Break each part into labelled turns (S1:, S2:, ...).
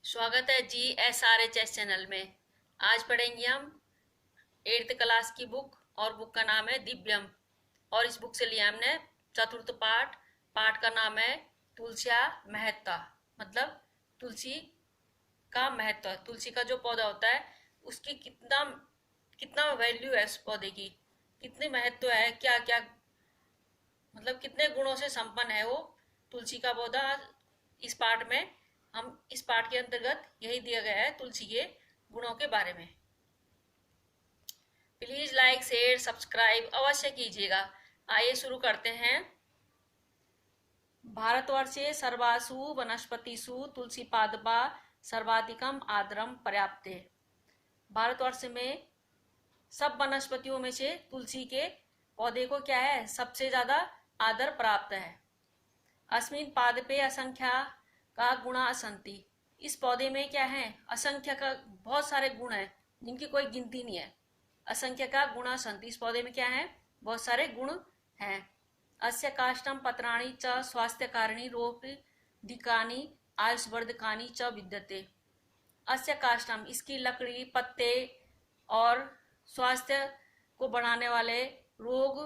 S1: स्वागत है जी SRHS channel में। आज पढ़ेंगे हम 8th क्लास की बुक और बुक का नाम है दिव्यम। और इस बुक से लिया हमने चतुर्थ पाठ। पाठ का नाम है तुलसिया महत्ता, मतलब तुलसी का महत्व। तुलसी का जो पौधा होता है उसकी कितना कितना वैल्यू है, उस पौधे की कितनी महत्व है, क्या क्या मतलब कितने गुणों से संपन्न है वो तुलसी का पौधा। इस पाठ में हम इस पाठ के अंतर्गत यही दिया गया है तुलसी के गुणों के बारे में। प्लीज लाइक शेयर सब्सक्राइब अवश्य कीजिएगा। आइए शुरू करते हैं। भारतवर्षे सर्वासु वनस्पतिषु तुलसी पादपा सर्वाधिकम आदरम पर्याप्ते। भारतवर्ष में सब वनस्पतियों में से तुलसी के पौधे को क्या है, सबसे ज्यादा आदर प्राप्त है। अस्मिन पादपे असंख्या का गुणा संति। इस पौधे में क्या है, असंख्य का बहुत सारे गुण हैं जिनकी कोई गिनती नहीं है। असंख्य का गुणा संति, इस पौधे में क्या है, बहुत सारे गुण हैं। अस्य काष्ठम पत्राणि च स्वास्थ्यकारिणी रोगदिकानि आयुष्वर्धकानि च विद्यते। अस्य काष्ठम, इसकी लकड़ी, पत्ते और स्वास्थ्य को बढ़ाने वाले, रोग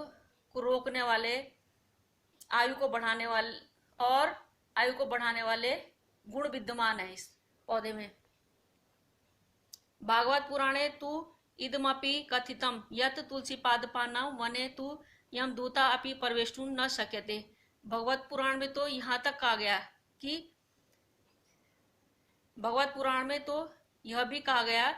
S1: को रोकने वाले, आयु को बढ़ाने वाले गुण विद्यमान है इस पौधे में। भागवत पुराणे तु इदमपि कथितम यत तुलसी पादपानां वने तु यम दूता अपि प्रवेष्टुं न शक्यते। भगवत पुराण में तो यहाँ तक कहा गया कि भगवत पुराण में तो यह भी कहा गया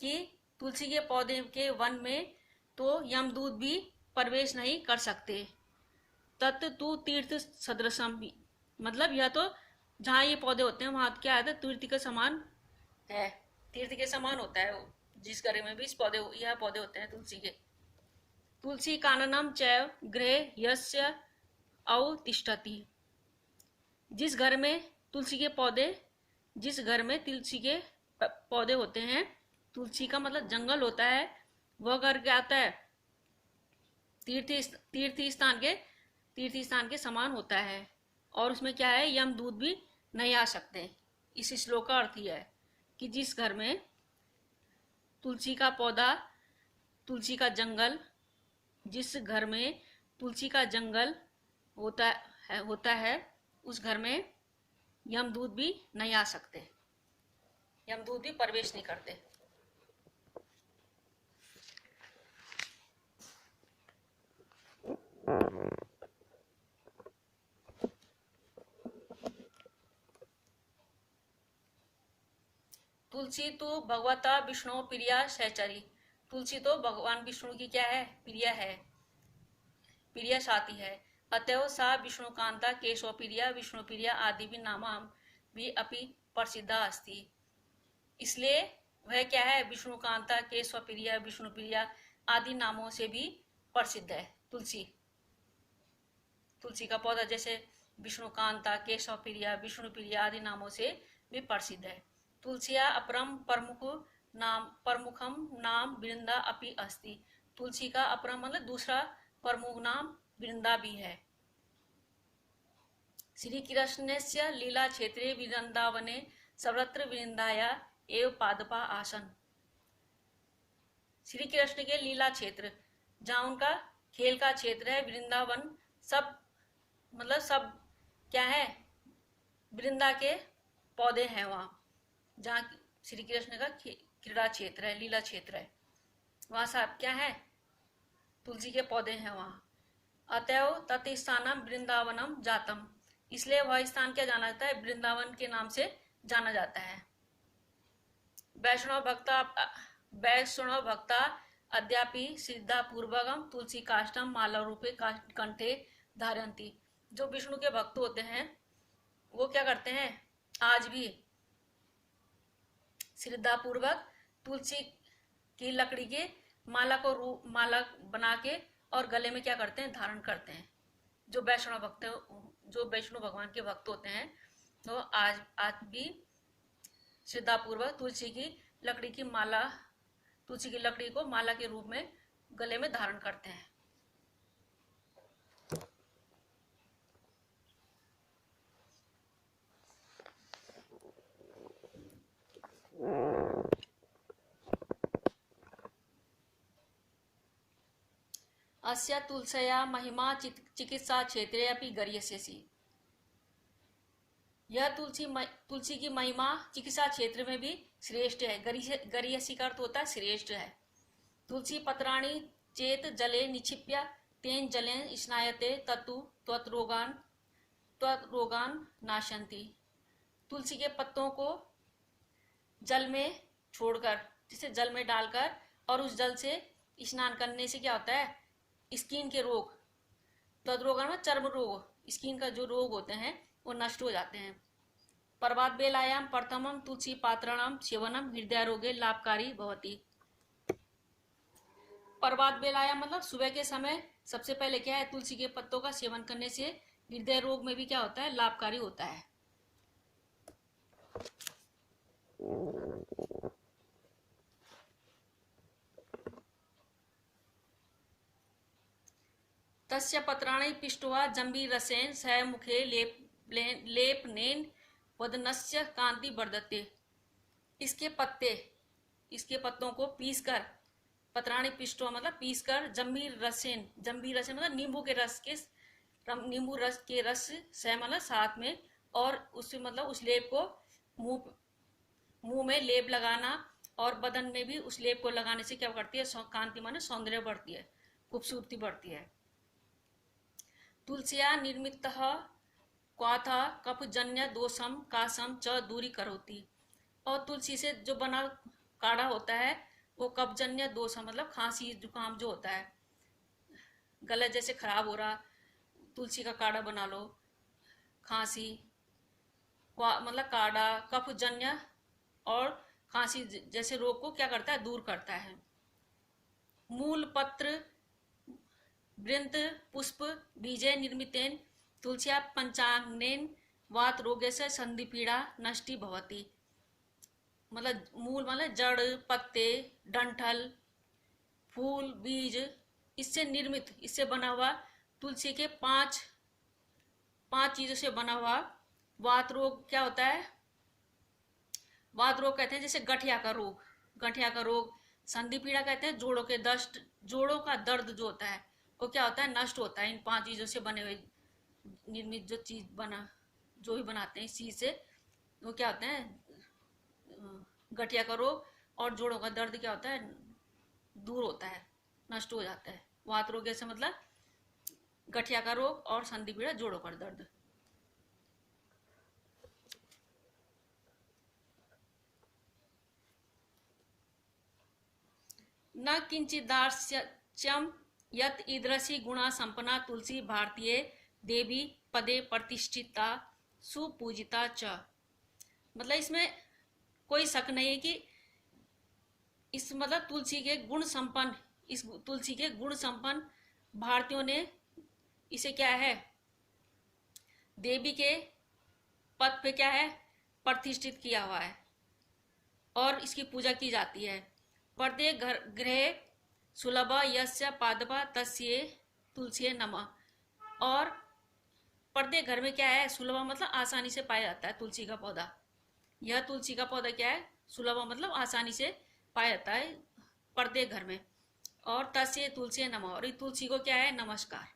S1: कि तुलसी के पौधे के वन में तो यमदूत भी प्रवेश नहीं कर सकते। तत् तु तीर्थ सदृशम, मतलब यह तो जहाँ ये पौधे होते हैं वहां क्या है, तीर्थ के समान है। तीर्थ के समान होता है वो, जिस घर में भी यह पौधे होते हैं तुलसी के। तुलसी काननम चैव गृह यस्य अवतिष्ठति। जिस घर में तुलसी के पौधे होते हैं, तुलसी का मतलब जंगल होता है, वह घर क्या आता है, तीर्थ स्थान के समान होता है। और उसमें क्या है, यमदूत भी नहीं आ सकते। इस श्लोक का अर्थ यह है कि जिस घर में तुलसी का पौधा, तुलसी का जंगल, जिस घर में तुलसी का जंगल होता है उस घर में यमदूत भी नहीं आ सकते, यमदूत भी प्रवेश नहीं करते। तुलसी तो भगवता विष्णु प्रिया सहचरी। तुलसी तो भगवान विष्णु की क्या है, प्रिया साथी है। अतएव सा विष्णुकांता केशव प्रिया विष्णु प्रिया आदि भी नाम भी अपि प्रसिद्धा अस्ति। इसलिए वह क्या है, विष्णुकांता केशव प्रिया विष्णु प्रिया आदि नामों से भी प्रसिद्ध है। तुलसी का पौधा जैसे विष्णुकांता, केशव प्रिया, विष्णु प्रिया आदि नामों से भी प्रसिद्ध है। तुलसिया अपरम प्रमुखम नाम वृंदा अपि अस्ति। तुलसी का अपरम मतलब दूसरा प्रमुख नाम वृंदा भी है। श्री कृष्णस्य लीला क्षेत्रे वृंदावने सर्वत्र वृंदाया एव पादपा आसन। श्री कृष्ण के लीला क्षेत्र, जहाँ उनका खेल का क्षेत्र है, वृंदावन, सब क्या है, वृंदा के पौधे हैं वहाँ। जहाँ श्री कृष्ण का क्रीड़ा क्षेत्र है, लीला क्षेत्र है, वहाँ सब क्या है, तुलसी के पौधे हैं वहाँ। अतएव तत्स्थानम वृंदावनम जातम। इसलिए वह स्थान क्या जाना जाता है, वृंदावन के नाम से जाना जाता है। वैष्णव भक्ता अद्यापि श्रद्धा पूर्वकम तुलसी काष्ठम माला रूपे कंठे धारयन्ति। जो विष्णु के भक्त होते हैं वो क्या करते हैं, आज भी श्रद्धा पूर्वक तुलसी की लकड़ी के माला बना के और गले में क्या करते हैं, धारण करते हैं। जो वैष्णव भगवान के भक्त होते हैं तो आज भी श्रद्धा पूर्वक तुलसी की लकड़ी को माला के रूप में गले में धारण करते हैं। अस्य तुलस्या महिमा चिकित्सा क्षेत्रे अपि गरीयसी। यह तुलसी की महिमा चिकित्सा क्षेत्र में भी श्रेष्ठ है। गरीयसी का अर्थ होता है श्रेष्ठ है। तुलसी पत्राणि चेत जले निक्षिप्य तेन जलेन स्नायते ततु त्वरोगान नाशंति। तुलसी के पत्तों को जल में छोड़कर, जिसे जल में डालकर और उस जल से स्नान करने से क्या होता है, स्किन के रोग, त्वरोगान में चर्म रोग, स्किन का जो रोग होते हैं वो नष्ट हो जाते हैं। प्रभात बेलायाम प्रथमम तुलसी पात्राणाम सेवनम हृदय रोगे लाभकारी भवति। प्रभात बेलायाम मतलब सुबह के समय सबसे पहले क्या है, तुलसी के पत्तों का सेवन करने से हृदय रोग में भी क्या होता है, लाभकारी होता है। तस्य पत्राणि पिष्टवा जम्बीरसेन सह मुखे लेपनेन वदनस्य कांति वर्धते। इसके पत्तों को पीसकर, पत्राणि पिष्टवा मतलब पीसकर, जम्बीर रसेन मतलब नींबू रस के रस से मतलब साथ में, और उससे मतलब उस लेप को मुंह में लेप लगाना, और बदन में भी उस लेप को लगाने से क्या करती है, कांति माने सौंदर्य बढ़ती है, खूबसूरती बढ़ती है। तुलसिया निर्मित क्वाथा कफजन्य दोषम कासम च दूरी करोती। और तुलसी से जो बना काढ़ा होता है वो कफजन्य दोष मतलब खांसी जुकाम जो होता है, गला जैसे खराब हो रहा, तुलसी का काढ़ा बना लो। खांसी मतलब काढ़ा कफजन्य और खांसी जैसे रोग को क्या करता है, दूर करता है। मूल पत्र वृंत पुष्प बीजे निर्मितेन तुलसिया पंचांगनेन वात रोगे से संधि पीड़ा नष्टि भवती। मतलब मूल मतलब जड़, पत्ते, डंठल, फूल, बीज, इससे निर्मित, इससे बना हुआ तुलसी के पांच चीजों से बना हुआ वात रोग क्या होता है, वात रोग कहते हैं जैसे गठिया का रोग, संधि पीड़ा कहते हैं जोड़ों का दर्द जो होता है वो क्या होता है, नष्ट होता है। इन 5 चीजों से बने हुए निर्मित जो भी बनाते हैं इस चीज से, वो क्या होते हैं, गठिया का रोग और जोड़ों का दर्द क्या होता है, दूर होता है, नष्ट हो जाता है। वात रोग से मतलब गठिया का रोग और संधि पीड़ा, जोड़ों का दर्द। न किंचिदास्यम यत ईदृशी गुणा संपन्ना तुलसी भारतीय देवी पदे प्रतिष्ठिता सुपूजिता च। मतलब इसमें कोई शक नहीं है कि इस मतलब तुलसी के गुण संपन्न भारतीयों ने इसे क्या है, देवी के पद पे क्या है, प्रतिष्ठित किया हुआ है और इसकी पूजा की जाती है। प्रत्येक गृह सुलभ यस्य पादपा तस्य तुलसी नमः। और प्रत्येक घर में क्या है, सुलभ मतलब आसानी से पाया जाता है तुलसी का पौधा। यह तुलसी का पौधा क्या है, सुलभ मतलब आसानी से पाया जाता है प्रत्येक घर में। और तस्य तुलसी नमः, और तुलसी को क्या है, नमस्कार।